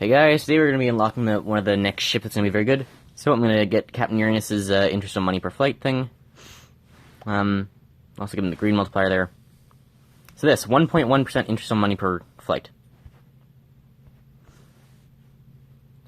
Hey guys, today we're going to be unlocking one of the next ship that's going to be very good. So I'm going to get Captain Uranus's interest on money per flight thing. Also give him the green multiplier there. So this, 1.1% interest on money per flight.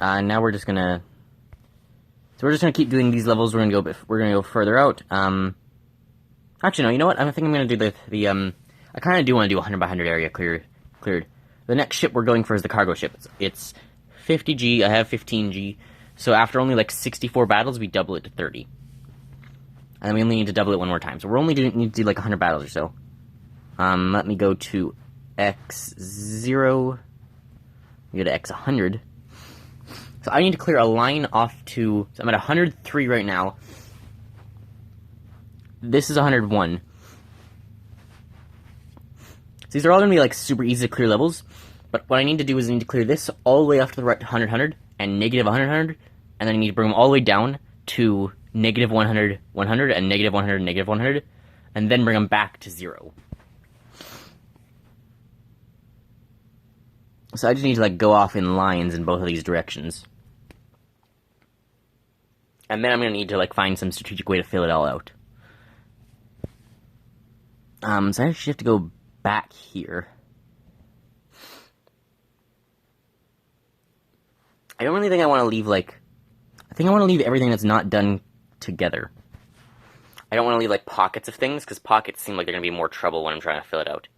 Now we're just going to... So we're just going to keep doing these levels. We're going to go further out. Actually, no, you know what? I think I'm going to do the I kind of do want to do 100 by 100 area cleared. The next ship we're going for is the cargo ship. It's 50G, I have 15G, so after only like 64 battles, we double it to 30. And then we only need to double it one more time, so we're only need to do like 100 battles or so. Let me go to X0, go to X100. So I need to clear a line off to, so I'm at 103 right now. This is 101. These are all going to be, like, super easy to clear levels, but what I need to do is I need to clear this all the way up to the right 100, 100, and negative 100, 100, and then I need to bring them all the way down to negative 100, 100, and negative 100, negative 100, and then bring them back to 0. So I just need to, like, go off in lines in both of these directions. And then I'm going to need to, like, find some strategic way to fill it all out. So I actually have to go back here. I don't really think I want to leave, like... I think I want to leave everything that's not done together. I don't want to leave, like, pockets of things, because pockets seem like they're going to be more trouble when I'm trying to fill it out.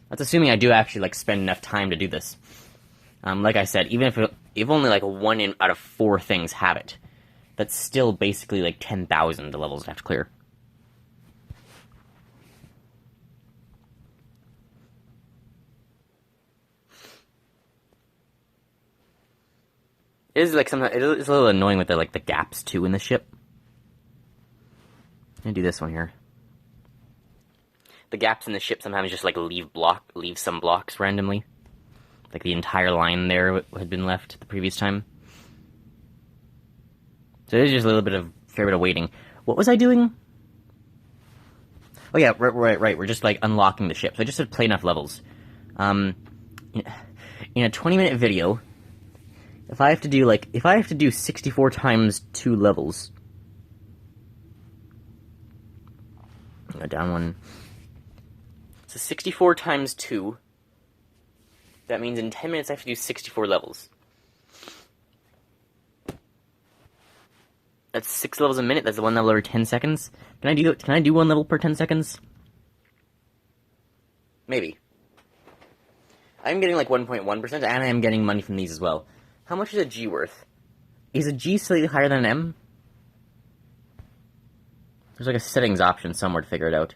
That's assuming I do actually, like, spend enough time to do this. Like I said, even if only, like, 1 out of 4 things have it, that's still basically, like, 10,000 the levels I have to clear. It is like sometimes it's a little annoying with the gaps too in the ship. I'm gonna do this one here. The gaps in the ship sometimes just like leave some blocks randomly. Like the entire line there had been left the previous time. So it is just a fair bit of waiting. What was I doing? Oh yeah, right. We're just like unlocking the ship. So I just had to play enough levels. In a 20-minute video. If I have to do 64 times 2 levels. Go down one. So 64 times 2. That means in 10 minutes I have to do 64 levels. That's 6 levels a minute. That's 1 level every 10 seconds. Can I do 1 level per 10 seconds? Maybe. I'm getting like 1.1%, and I am getting money from these as well. How much is a G worth? Is a G slightly higher than an M? There's like a settings option somewhere to figure it out.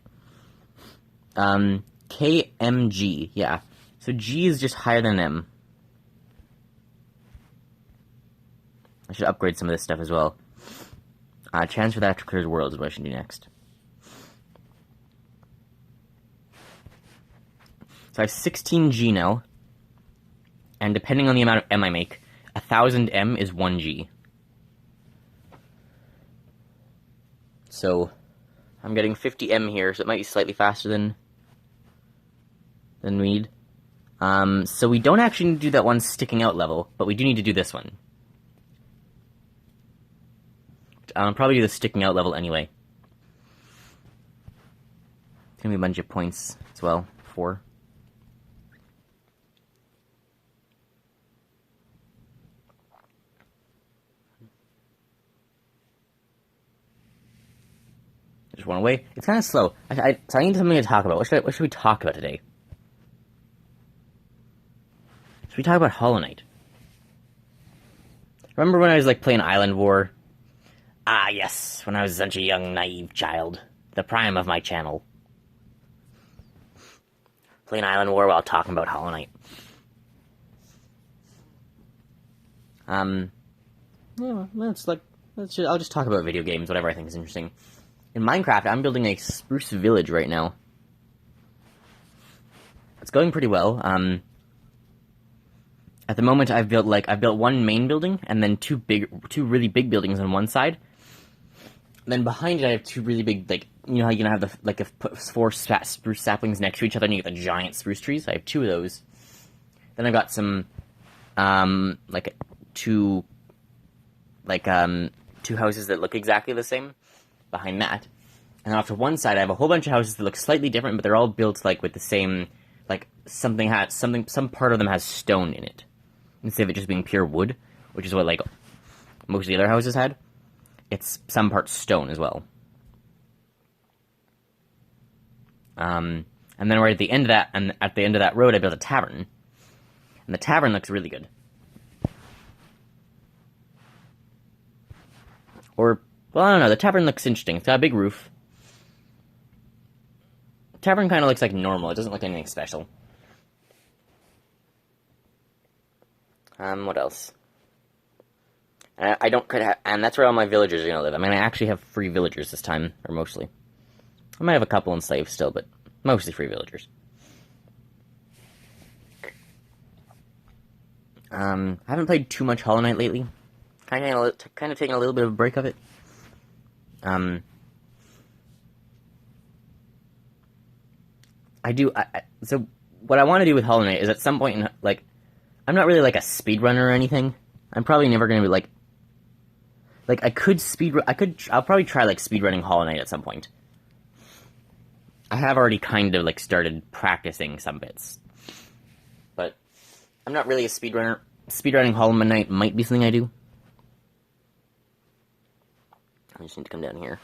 KMG, yeah. So G is just higher than an M. I should upgrade some of this stuff as well. Transfer that to Clear's World is what I should do next. So I have 16G now. And depending on the amount of M I make, 1000 M is 1 G. So I'm getting 50 M here, so it might be slightly faster than we need. So we don't actually need to do that one sticking out level, but we do need to do this one. I'll probably do the sticking out level anyway. It's gonna be a bunch of points as well. 4. Just one away. It's kind of slow. So I need something to talk about. What should we talk about today? Should we talk about Hollow Knight? Remember when I was like playing Island War? Ah, yes, when I was such a young, naive child. The prime of my channel. Playing Island War while talking about Hollow Knight. Yeah, I'll just talk about video games, whatever I think is interesting. In Minecraft, I'm building a spruce village right now. It's going pretty well. At the moment, I've built one main building and then two really big buildings on one side. And then behind it, I have 2 really big, like, you know how you can have 4 spruce saplings next to each other and you get the giant spruce trees? I have 2 of those. Then I've got some like two houses that look exactly the same behind that. And then off to one side, I have a whole bunch of houses that look slightly different, but they're all built like with the same, like some part of them has stone in it instead of it just being pure wood, which is what like most of the other houses had. It's some part stone as well. And then right at the end of that, and at the end of that road, I built a tavern, and the tavern looks really good. Or, well, I don't know. The tavern looks interesting. It's got a big roof. The tavern kind of looks like normal. It doesn't look anything special. What else? I don't quite have, and that's where all my villagers are gonna live. I mean, I actually have free villagers this time, or mostly. I might have a couple enslaved still, but mostly free villagers. I haven't played too much Hollow Knight lately. Kind of taking a little bit of a break of it. So what I want to do with Hollow Knight is at some point, like, I'm not really like a speedrunner or anything. I'm probably never gonna be like I'll probably try like speedrunning Hollow Knight at some point. I have already kind of like started practicing some bits, but I'm not really a speedrunner. Speedrunning Hollow Knight might be something I do. I just need to come down here.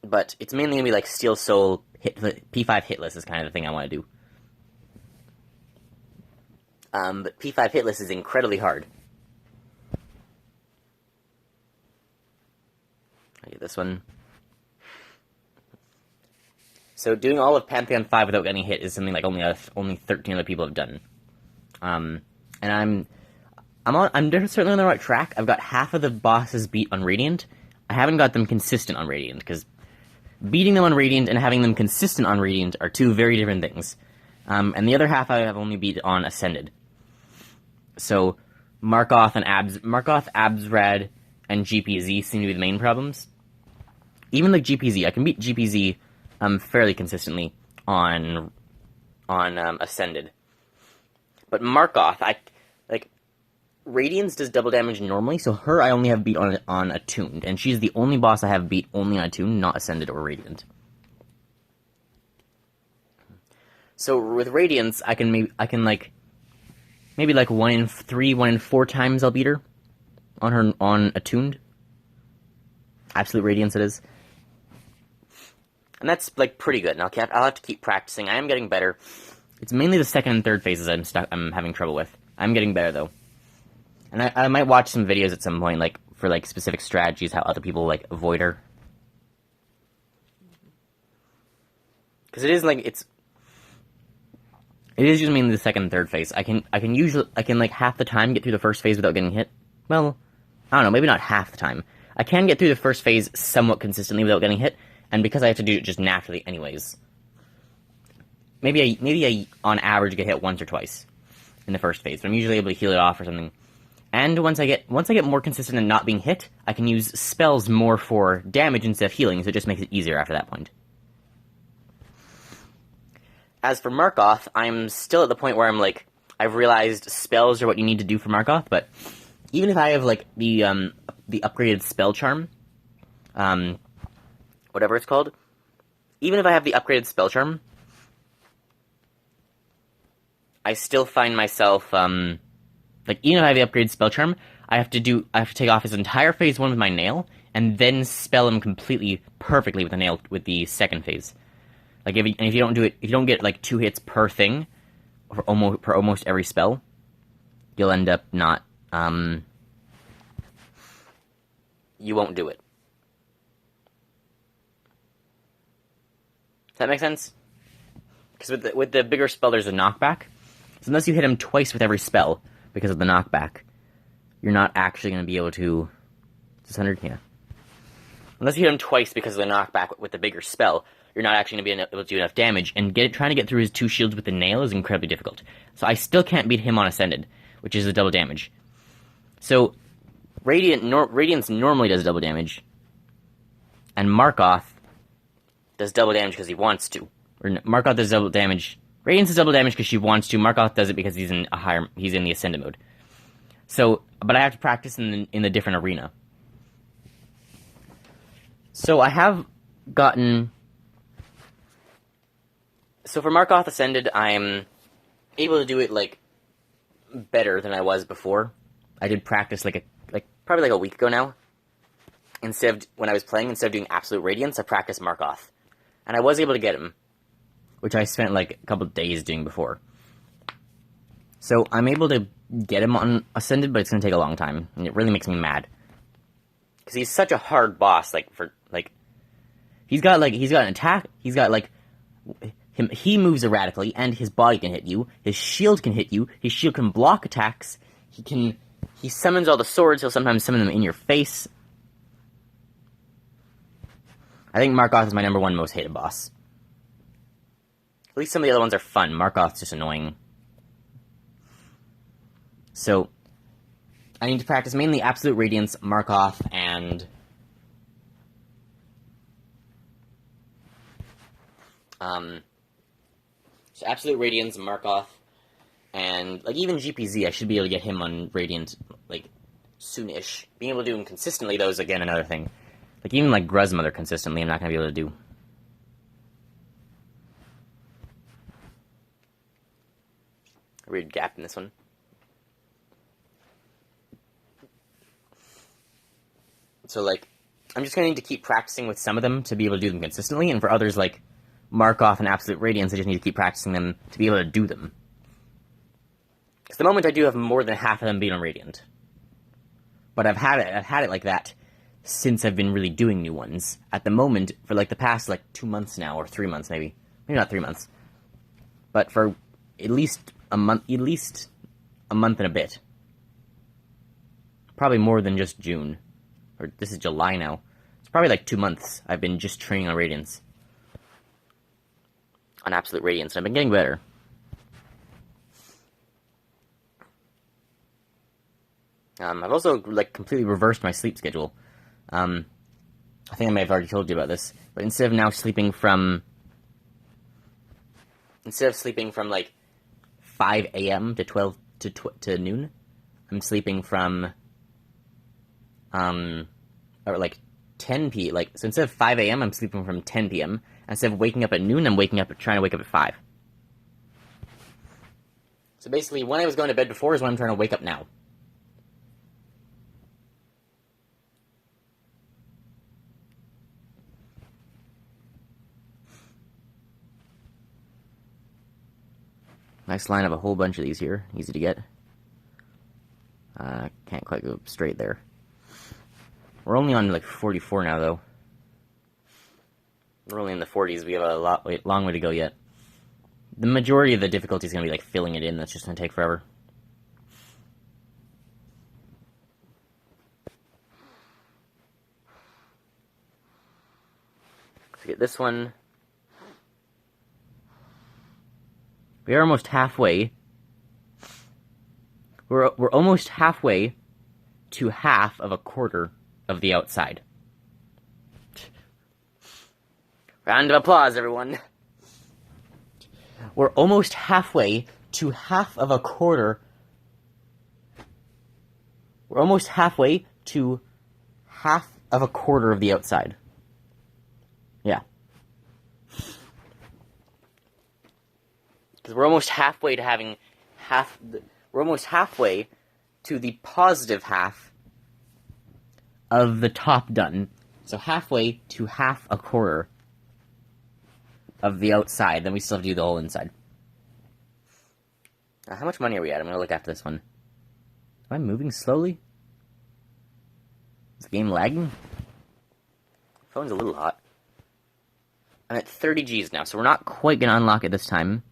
But it's mainly gonna be like Steel Soul, P5 hitless is kind of the thing I want to do. But P5 hitless is incredibly hard. I get this one. So doing all of Pantheon 5 without getting hit is something like only 13 other people have done. And I'm certainly on the right track. I've got half of the bosses beat on Radiant. I haven't got them consistent on Radiant, because beating them on Radiant and having them consistent on Radiant are two very different things. And the other half I have only beat on Ascended. So Markoth, Absrad, and GPZ seem to be the main problems. Even like GPZ, I can beat GPZ fairly consistently on Ascended. But Markoth, Radiance does double damage normally, so her I only have beat on Attuned, and she's the only boss I have beat only on Attuned, not Ascended or Radiant. So with Radiance, I can maybe like 1 in 3, 1 in 4 times I'll beat her on Attuned. Absolute Radiance it is. And that's like pretty good, and I'll have to keep practicing. I am getting better. It's mainly the second and third phases I'm having trouble with. I'm getting better though. And I might watch some videos at some point, like, for, like, specific strategies, how other people, like, avoid her. Because it is, like, it is usually mainly the second and third phase. I can, like, half the time get through the first phase without getting hit. Well, I don't know, maybe not half the time. I can get through the first phase somewhat consistently without getting hit, and because I have to do it just naturally anyways. Maybe I, on average, get hit once or twice in the first phase, but I'm usually able to heal it off or something. And once I get more consistent in not being hit, I can use spells more for damage instead of healing, so it just makes it easier after that point. As for Markoth, I'm still at the point where I'm like, I've realized spells are what you need to do for Markoth, but even if I have like the upgraded spell charm, whatever it's called, even if I have the upgraded spell charm, I still find myself, like, even if I have the upgraded spell charm, I have to take off his entire phase 1 with my nail, and then spell him completely perfectly with the nail, with the second phase. Like, if you don't get, like, 2 hits per thing, per almost every spell, you'll end up not, you won't do it. Does that make sense? Because with the bigger spell, there's a knockback. So unless you hit him twice with every spell, because of the knockback, you're not actually going to be able to... Is this 100? Yeah. Unless you hit him twice because of the knockback with the bigger spell, you're not actually going to be able to do enough damage, and trying to get through his 2 shields with the nail is incredibly difficult. So I still can't beat him on Ascended, which is a double damage. So, Radiance normally does double damage, and Markoth does double damage because he wants to. Or Markoth does double damage Radiance is double damage because she wants to. Markoth does it because he's in the Ascended mode. So, but I have to practice in the different arena. So I have gotten... So for Markoth Ascended, I'm able to do it, like, better than I was before. I did practice, probably a week ago now. When I was playing, instead of doing Absolute Radiance, I practiced Markoth. And I was able to get him, which I spent, like, a couple days doing before. So I'm able to get him on Ascended, but it's going to take a long time, and it really makes me mad. Because he's such a hard boss, he's got an attack, he moves erratically, and his body can hit you, his shield can hit you, his shield can block attacks, he summons all the swords, he'll sometimes summon them in your face. I think Markoth is my number one most hated boss. At least some of the other ones are fun, Markoth's just annoying. So, I need to practice mainly Absolute Radiance, Markoth, and... So Absolute Radiance, Markoth, and, even GPZ, I should be able to get him on Radiant, soonish. Being able to do him consistently, though, is, again, another thing. Even, Gruzmother consistently, I'm not going to be able to do. A weird gap in this one. So, I'm just going to need to keep practicing with some of them to be able to do them consistently, and for others, Markoth and Absolute Radiance, I just need to keep practicing them to be able to do them. Because the moment I do have more than half of them being on Radiant. But I've had it like that since I've been really doing new ones. At the moment, for the past 2 months now, or 3 months maybe. Maybe not 3 months. But for at least a month and a bit. Probably more than just June. Or this is July now. It's probably 2 months I've been just training on Radiance. On Absolute Radiance, and I've been getting better. I've also, completely reversed my sleep schedule. I think I may have already told you about this, but instead of sleeping from 5 a.m. to 12 to noon, I'm sleeping from 10 p. So instead of 5 a.m., I'm sleeping from 10 p.m. Instead of waking up at noon, I'm trying to wake up at 5. So basically, when I was going to bed before is when I'm trying to wake up now. Nice line of a whole bunch of these here. Easy to get. Can't quite go straight there. We're only on 44 now, though. We're only in the 40s. We have a long way to go yet. The majority of the difficulty is going to be filling it in. That's just going to take forever. Let's get this one. We are almost halfway. We're almost halfway to half of a quarter of the outside. Round of applause, everyone. We're almost halfway to half of a quarter. We're almost halfway to half of a quarter of the outside. Yeah. Because we're almost halfway to having we're almost halfway to the positive half of the top done. So halfway to half a quarter of the outside, then we still have to do the whole inside. How much money are we at? I'm going to look after this one. Am I moving slowly? Is the game lagging? Phone's a little hot. I'm at 30 Gs now, so we're not quite going to unlock it this time.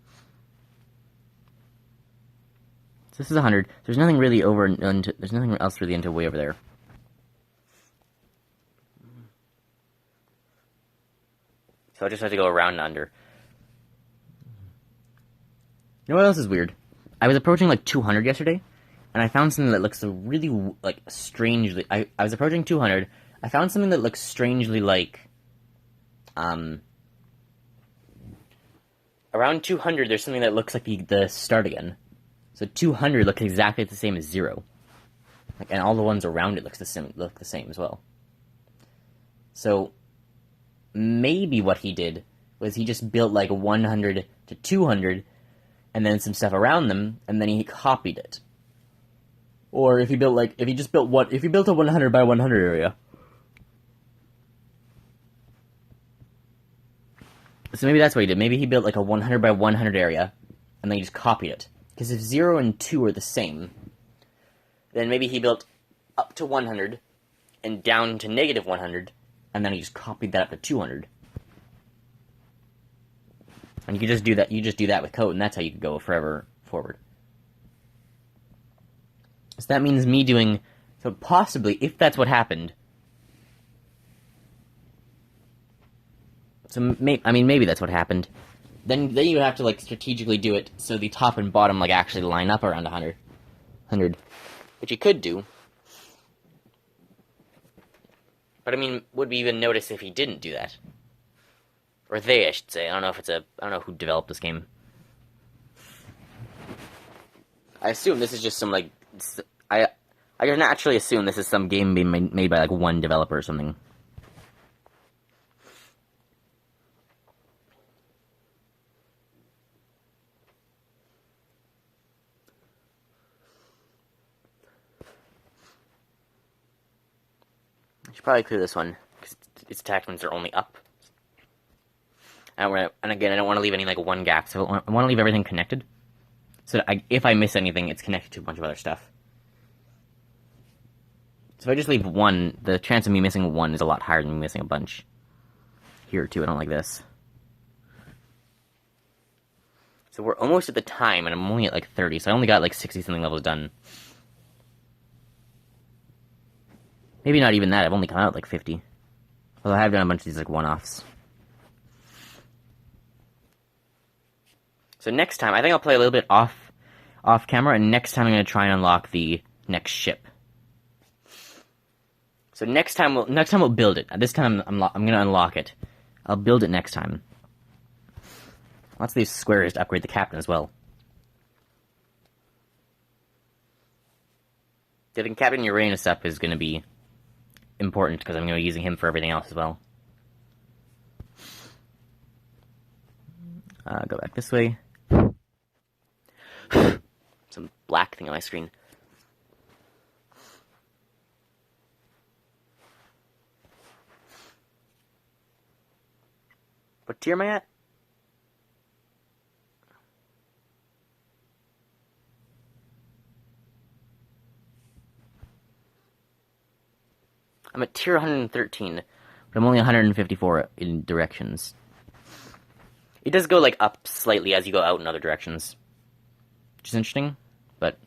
So this is 100. There's nothing really there's nothing else really into way over there. So I just have to go around and under. You know what else is weird? I was approaching 200 yesterday, and I found something that looks really strangely. I was approaching 200. I found something that looks strangely around 200, there's something that looks like the start again. So 200 looks exactly the same as 0. Like, and all the ones around it look the same as well. So maybe what he did was he just built like 100 to 200 and then some stuff around them, and then he copied it. Or if he built if he built a 100 by 100 area. So maybe that's what he did. Maybe he built like a 100 by 100 area, and then he just copied it. Because if 0 and 2 are the same, then maybe he built up to 100 and down to negative 100, and then he just copied that up to 200. And you could just do that. You just do that with code, and that's how you could go forever forward. So that means me doing. So possibly, if that's what happened. So maybe that's what happened. Then you would have to like strategically do it so the top and bottom like actually line up around 100, which you could do. But I mean, would we even notice if he didn't do that? Or they, I should say. I don't know who developed this game. I assume this is just some like I can naturally assume this is some game being made by like one developer or something. I should probably clear this one, because its attachments are only up. And again, I don't want to leave any, like, one gap, so I want to leave everything connected. So that if I miss anything, it's connected to a bunch of other stuff. So if I just leave one, the chance of me missing one is a lot higher than me missing a bunch. Here, too, I don't like this. So we're almost at the time, and I'm only at, like, 30, so I only got, like, 60-something levels done. Maybe not even that, I've only come out, like, 50. Although I have done a bunch of these, like, one-offs. So next time, I think I'll play a little bit off camera, and next time I'm going to try and unlock the next ship. So next time we'll build it. This time I'm going to unlock it. I'll build it next time. Lots of these squares to upgrade the captain as well. Getting Captain Uranus up is going to be important, because I'm going to be using him for everything else as well. Go back this way. Some black thing on my screen. What tier am I at? I'm at tier 113, but I'm only 154 in directions. It does go, like, up slightly as you go out in other directions. Which is interesting, but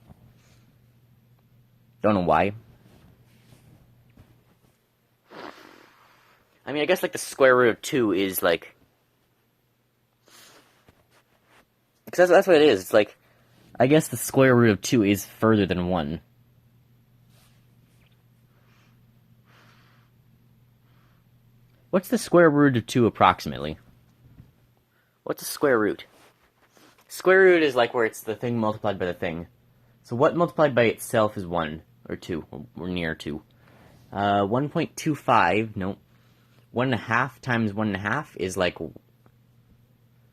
don't know why. I mean, I guess, like, the square root of 2 is, like... Because that's what it is. It's like, I guess the square root of 2 is further than 1. What's the square root of 2 approximately? What's a square root? Square root is like where it's the thing multiplied by the thing. So what multiplied by itself is 1, or 2, or near 2. 1.25, no. 1.5 times 1.5 is like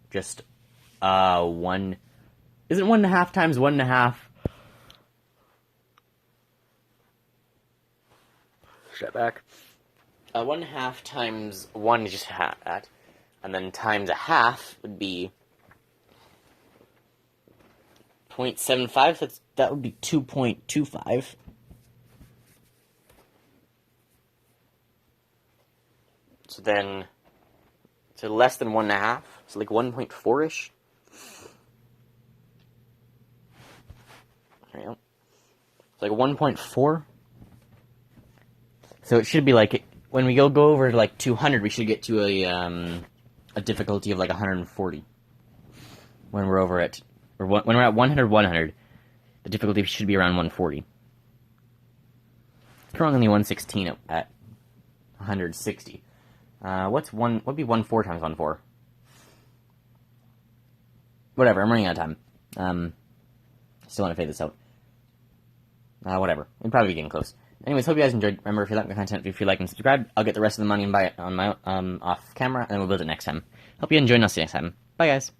just 1. Isn't 1.5 times 1.5? Step back. 1.5 times 1 is just that. And then times a half would be 0.75, so that would be 2.25. So then, so less than 1.5, so like 1.4-ish. There you go. It's like 1.4. So it should be like, when we go over to like 200, we should get to a difficulty of like 140. When we're over at, or when we're at 100, the difficulty should be around 140. Currently 116 at 160. What'd be 1.4 times 1.4? whatever, I'm running out of time. Still want to fade this out. Whatever. It'll probably be getting close. Anyways, hope you guys enjoyed. Remember, if you like my content, if you like and subscribe, I'll get the rest of the money and buy it on my off camera, and then we'll build it next time. Hope you enjoy, and I'll see you next time. Bye, guys.